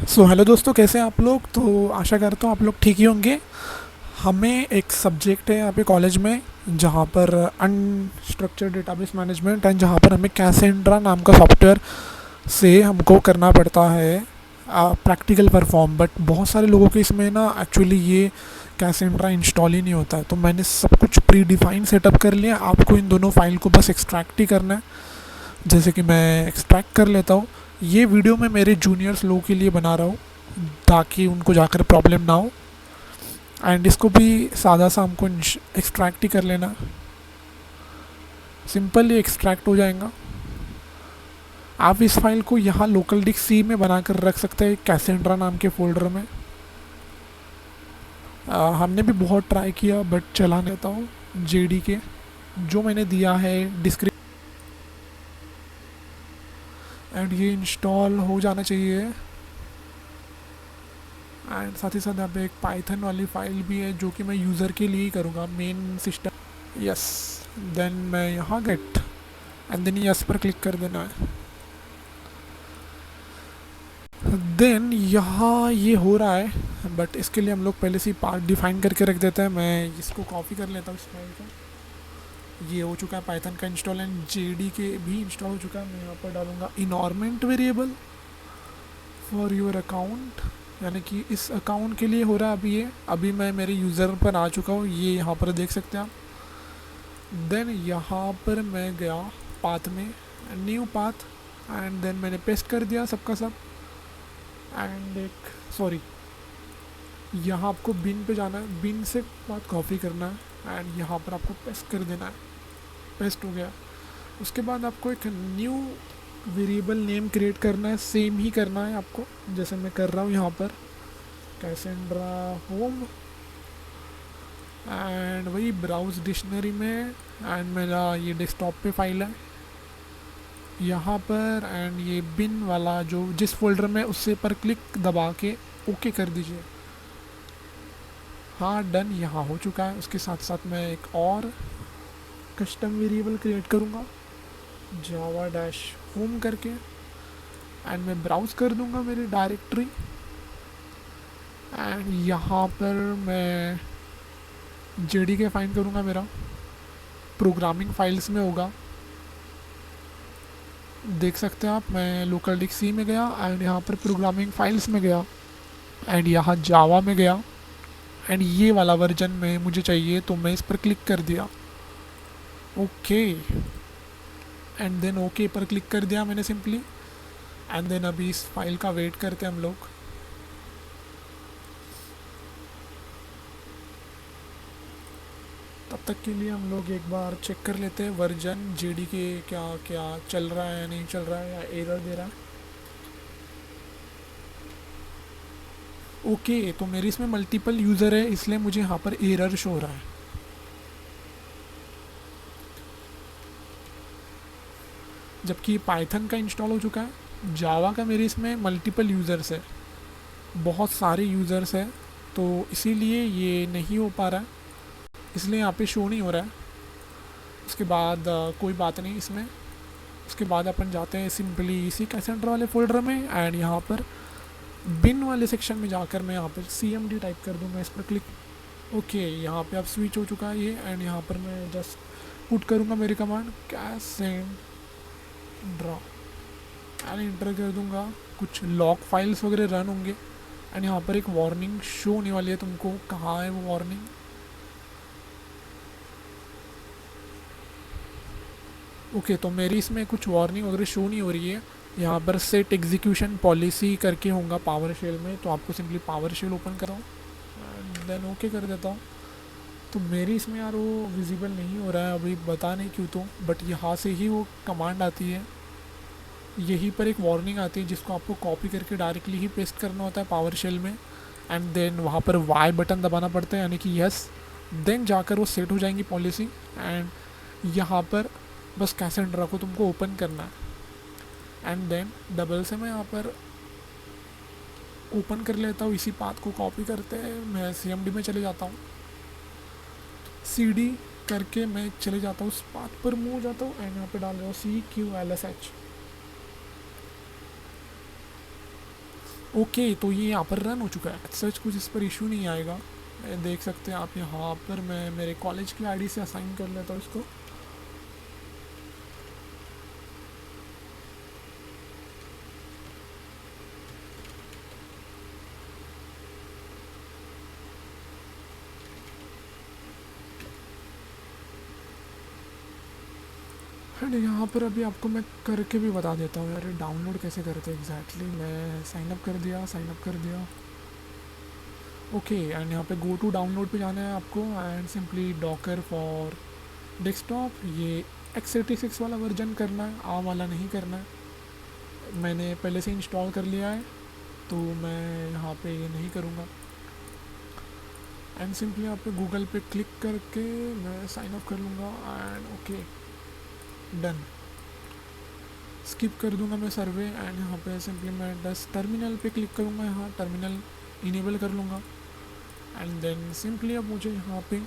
Hello दोस्तों, कैसे हैं आप लोग। तो आशा करता हूँ आप लोग ठीक ही होंगे। हमें एक सब्जेक्ट है यहाँ पे कॉलेज में, जहाँ पर अनस्ट्रक्चर्ड डेटाबेस मैनेजमेंट एंड जहाँ पर हमें कैसेंड्रा नाम का सॉफ्टवेयर से हमको करना पड़ता है प्रैक्टिकल परफॉर्म। बट बहुत सारे लोगों के इसमें ना एक्चुअली ये कैसेंड्रा इंस्टॉल ही नहीं होता है। तो मैंने सब कुछ प्री डिफाइन सेटअप कर लिया। आपको इन दोनों फाइल को बस एक्सट्रैक्ट ही करना है। जैसे कि मैं एक्सट्रैक्ट कर लेता हूँ। ये वीडियो मैं मेरे जूनियर्स लोगों के लिए बना रहा हूँ, ताकि उनको जाकर प्रॉब्लम ना हो। एंड इसको भी सादा सा हमको एक्सट्रैक्ट ही कर लेना। सिंपल ही एक्सट्रैक्ट हो जाएगा। आप इस फाइल को यहाँ लोकल डिस्क सी में बनाकर रख सकते हैं, कैसेंड्रा नाम के फोल्डर में। हमने भी बहुत ट्राई किया बट चला नहीं था वो जेडी के जो मैंने दिया है डिस्क्रिप्शन। एंड ये इंस्टॉल हो जाना चाहिए। एंड साथ ही साथ यहाँ पे एक पाइथन वाली फाइल भी है जो कि मैं यूज़र के लिए ही करूँगा, मेन सिस्टम। यस। देन मैं यहाँ गेट एंड देन यस पर क्लिक कर देना है। देन यहाँ ये हो रहा है, बट इसके लिए हम लोग पहले से ही पार्ट डिफाइन करके रख देते हैं। मैं इसको कॉपी कर लेता हूँ इस फाइल का। ये हो चुका है पाइथन का इंस्टॉल एंड जेडी के भी इंस्टॉल हो चुका है। मैं यहाँ पर डालूंगा environment variable for your account, यानी कि इस अकाउंट के लिए हो रहा है अभी ये। अभी मैं मेरे यूज़र पर आ चुका हूँ, ये यहाँ पर देख सकते हैं आप। देन यहाँ पर मैं गया पाथ में, न्यू पाथ, एंड देन मैंने पेस्ट कर दिया सबका सब। एंड एक सॉरी, यहाँ आपको बिन पे जाना है, बिन से बात कॉपी करना है एंड यहाँ पर आपको पेस्ट कर देना है। पेस्ट हो गया। उसके बाद आपको एक न्यू वेरिएबल नेम क्रिएट करना है, सेम ही करना है आपको जैसे मैं कर रहा हूँ यहाँ पर, कैसेंड्रा होम एंड वही ब्राउज डिक्शनरी में। एंड मेरा ये डेस्कटॉप पे फाइल है यहाँ पर। एंड ये बिन वाला जो जिस फोल्डर में, उससे पर क्लिक दबा के ओके कर दीजिए। हाँ डन, यहाँ हो चुका है। उसके साथ साथ मैं एक और कस्टम वेरिएबल क्रिएट करूँगा जावा डैश होम करके। एंड मैं ब्राउज़ कर दूँगा मेरी डायरेक्टरी। एंड यहाँ पर मैं जेडी के फाइंड करूँगा, मेरा प्रोग्रामिंग फाइल्स में होगा। देख सकते हैं आप, मैं लोकल डिस्क सी में गया एंड यहाँ पर प्रोग्रामिंग फाइल्स में गया एंड यहाँ जावा में गया। एंड ये वाला वर्जन में मुझे चाहिए तो मैं इस पर क्लिक कर दिया, ओके। एंड देन ओके पर क्लिक कर दिया मैंने सिंपली। एंड देन अभी इस फाइल का वेट करते हैं हम लोग। तब तक के लिए हम लोग एक बार चेक कर लेते हैं वर्जन जेडी के क्या क्या चल रहा है या नहीं चल रहा है, या एरर दे रहा है। ओके, तो मेरी इसमें मल्टीपल यूज़र है इसलिए मुझे यहाँ पर एरर शो हो रहा है। जबकि पाइथन का इंस्टॉल हो चुका है। जावा का मेरे इसमें मल्टीपल यूज़र्स है, बहुत सारे यूज़र्स है, तो इसीलिए ये नहीं हो पा रहा है, इसलिए यहाँ पे शो नहीं हो रहा है। उसके बाद कोई बात नहीं इसमें। उसके बाद अपन जाते हैं सिंपली इसी कैसेंड्रा वाले फोल्डर में एंड यहाँ पर बिन वाले सेक्शन में जाकर मैं यहाँ पर CMD टाइप कर दूँगा, इस पर क्लिक। ओके, यहाँ पे अब स्विच हो चुका है ये। एंड यहाँ पर मैं जस्ट पुट करूँगा मेरी कमांड कैसेंड्रा एंड इंटर कर दूँगा। कुछ लॉग फाइल्स वगैरह रन होंगे एंड यहाँ पर एक वार्निंग शो होने वाली है तुमको। कहाँ है वो वार्निंग? ओके, तो मेरी इसमें कुछ वार्निंग वगैरह शो नहीं हो रही है। यहाँ पर सेट एग्जीक्यूशन पॉलिसी करके होगा पावर शेल में, तो आपको सिंपली पावर शेल ओपन कराऊँ एंड देन ओके कर देता हूँ। तो मेरी इसमें यार वो विजिबल नहीं हो रहा है अभी, बता नहीं क्यों। तो बट यहाँ से ही वो कमांड आती है, यहीं पर एक वार्निंग आती है जिसको आपको कॉपी करके डायरेक्टली ही पेस्ट करना होता है पावर शेल में। एंड देन वहाँ पर वाई बटन दबाना पड़ता है, यानी कि यस। देन जाकर वो सेट हो जाएंगी पॉलिसी। एंड यहाँ पर बस कैसेंड्रा को तुमको ओपन करना है एंड देन डबल से मैं यहाँ पर ओपन कर लेता हूँ। इसी पाथ को कॉपी करते हैं, मैं CMD में चले जाता हूँ, CD करके मैं चले जाता हूँ, उस पाथ पर मूव हो जाता हूँ एंड यहाँ पे डाल रहा हूँ CQLSH। ओके, तो ये यहाँ पर रन हो चुका है, सच कुछ इस पर इशू नहीं आएगा। देख सकते हैं आप यहाँ पर, मैं मेरे कॉलेज की आईडी से असाइन कर लेता हूँ इसको। एंड यहाँ पर अभी आपको मैं करके भी बता देता हूँ यार, डाउनलोड कैसे करते हैं एग्जैक्टली। मैं साइन अप कर दिया, साइन अप कर दिया। ओके, एंड यहाँ पे गो टू डाउनलोड पे जाना है आपको, and simply Docker for desktop, ये x86 वाला वर्जन करना है, आम वाला नहीं करना है। मैंने पहले से इंस्टॉल कर लिया है, तो मैं यहाँ पे ये नहीं करूँगा। एंड सिंपली यहाँ पे गूगल पे क्लिक करके मैं साइन अप कर लूँगा, एंड ओके डन। स्किप कर दूंगा मैं सर्वे, एंड यहाँ पे सिंपली मैं बस टर्मिनल पे क्लिक करूँगा, यहाँ टर्मिनल इनेबल कर लूँगा। एंड देन सिंपली अब मुझे यहाँ पे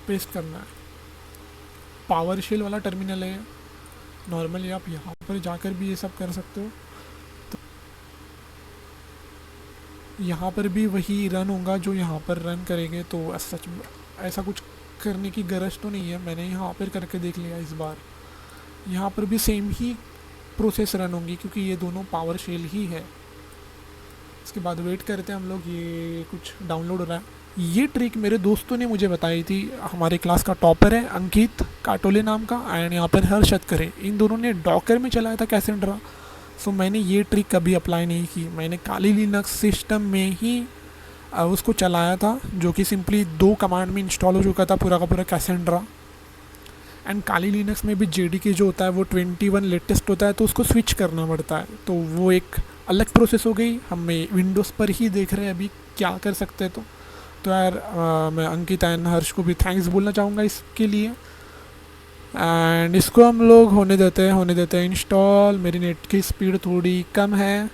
पेस्ट करना है। पावर शेल वाला टर्मिनल है, नॉर्मली आप यहाँ पर जाकर भी ये सब कर सकते हो। तो यहाँ पर भी वही रन होगा जो यहाँ पर रन करेंगे, तो सच ऐसा कुछ करने की गरज तो नहीं है। मैंने यहाँ पर करके देख लिया इस बार, यहाँ पर भी सेम ही प्रोसेस रन होंगी क्योंकि ये दोनों पावर शेल ही है। इसके बाद वेट करते हैं हम लोग, ये कुछ डाउनलोड हो रहा है। ये ट्रिक मेरे दोस्तों ने मुझे बताई थी, हमारे क्लास का टॉपर है अंकित काटोले नाम का, एंड यहाँ पर हर्षद करे, इन दोनों ने डॉकर में चलाया था कैसेंड्रा। सो मैंने ये ट्रिक कभी अप्लाई नहीं की, मैंने काली लिनक्स सिस्टम में ही उसको चलाया था, जो कि सिंपली 2 कमांड में इंस्टॉल हो चुका था पूरा का पूरा कैसेंड्रा। एंड काली लिनक्स में भी JDK जो होता है वो 21 लेटेस्ट होता है, तो उसको स्विच करना पड़ता है, तो वो एक अलग प्रोसेस हो गई। हमें विंडोज़ पर ही देख रहे हैं अभी क्या कर सकते हैं। तो यार मैं अंकित एंड हर्ष को भी थैंक्स बोलना चाहूँगा इसके लिए। एंड इसको हम लोग होने देते हैं इंस्टॉल। मेरी नेट की स्पीड थोड़ी कम है,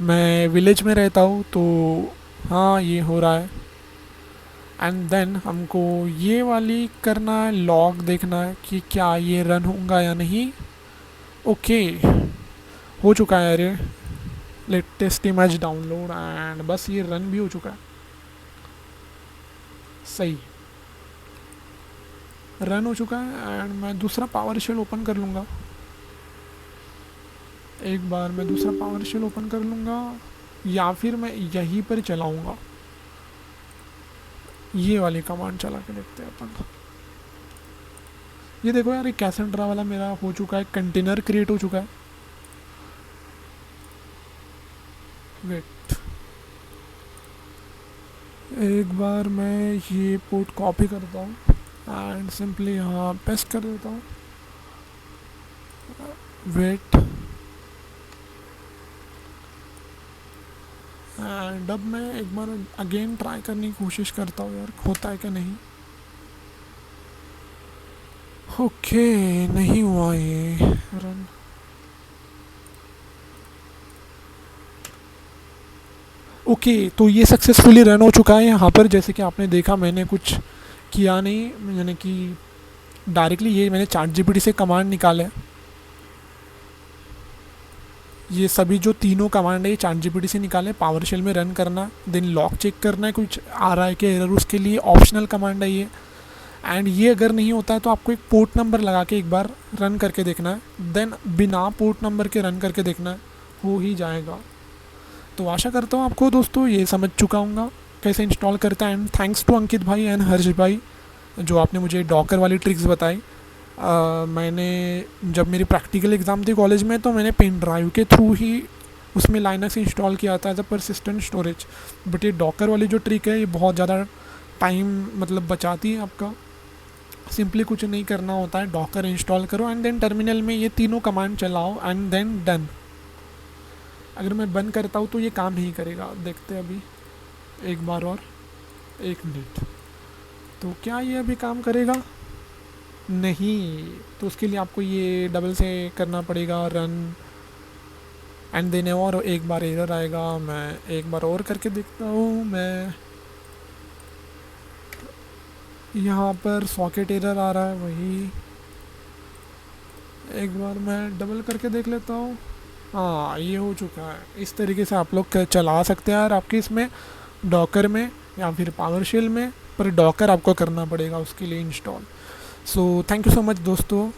मैं विलेज में रहता हूँ, तो हाँ ये हो रहा है। एंड देन हमको ये वाली करना है, लॉग देखना है कि क्या ये रन होगा या नहीं। ओके हो चुका है यार ये लेटेस्ट इमेज डाउनलोड, एंड बस ये रन भी हो चुका है। सही रन हो चुका है, एंड मैं दूसरा पावर शेल ओपन कर लूँगा। एक बार मैं दूसरा पावर शेल ओपन कर लूँगा, या फिर मैं यहीं पर चलाऊँगा। ये वाली कमांड चला के देखते हैं अपन। ये देखो यार, ये कैसेंड्रा वाला मेरा हो चुका है, कंटेनर क्रिएट हो चुका है। वेट, एक बार मैं ये पोर्ट कॉपी करता हूँ एंड सिंपली यहाँ पेस्ट कर देता हूँ। वेट, एंड अब मैं एक बार अगेन ट्राई करने की कोशिश करता हूँ यार, होता है क्या नहीं। ओके नहीं हुआ ये रन। ओके तो ये सक्सेसफुली रन हो चुका है यहाँ पर। जैसे कि आपने देखा, मैंने कुछ किया नहीं, यानी कि डायरेक्टली ये मैंने ChatGPT से कमांड निकाले। ये सभी जो तीनों कमांड है ये ChatGPT से निकाले। पावर शेल में रन करना, देन लॉग चेक करना है कुछ आ रहा है कि एरर, उसके लिए ऑप्शनल कमांड है ये। एंड ये अगर नहीं होता है तो आपको एक पोर्ट नंबर लगा के एक बार रन करके देखना है, देन बिना पोर्ट नंबर के रन करके देखना है, हो ही जाएगा। तो आशा करता हूँ आपको दोस्तों ये समझ चुका हूँगा कैसे इंस्टॉल करता है। एंड थैंक्स टू अंकित भाई एंड हर्ष भाई, जो आपने मुझे डॉकर वाली ट्रिक्स बताई। मैंने जब मेरी प्रैक्टिकल एग्ज़ाम थी कॉलेज में, तो मैंने पेन ड्राइव के थ्रू ही उसमें लाइनक्स इंस्टॉल किया था as a persistent storage. But ये डॉकर वाली जो ट्रिक है ये बहुत ज़्यादा टाइम मतलब बचाती है आपका। सिंपली कुछ नहीं करना होता है, डॉकर इंस्टॉल करो एंड देन टर्मिनल में ये तीनों कमांड चलाओ एंड देन डन। अगर मैं बंद करता हूँ तो ये काम नहीं करेगा, देखते हैं अभी एक बार और, 1 मिनट। तो क्या ये अभी काम करेगा? नहीं, तो उसके लिए आपको ये डबल से करना पड़ेगा रन एंड देन, और एक बार एरर आएगा। मैं एक बार और करके देखता हूँ। मैं यहाँ पर सॉकेट एरर आ रहा है, वही एक बार मैं डबल करके देख लेता हूँ। हाँ ये हो चुका है। इस तरीके से आप लोग चला सकते हैं, और आपके इसमें डॉकर में या फिर पावरशेल में, पर डॉकर आपको करना पड़ेगा उसके लिए install. So thank you so much दोस्तों।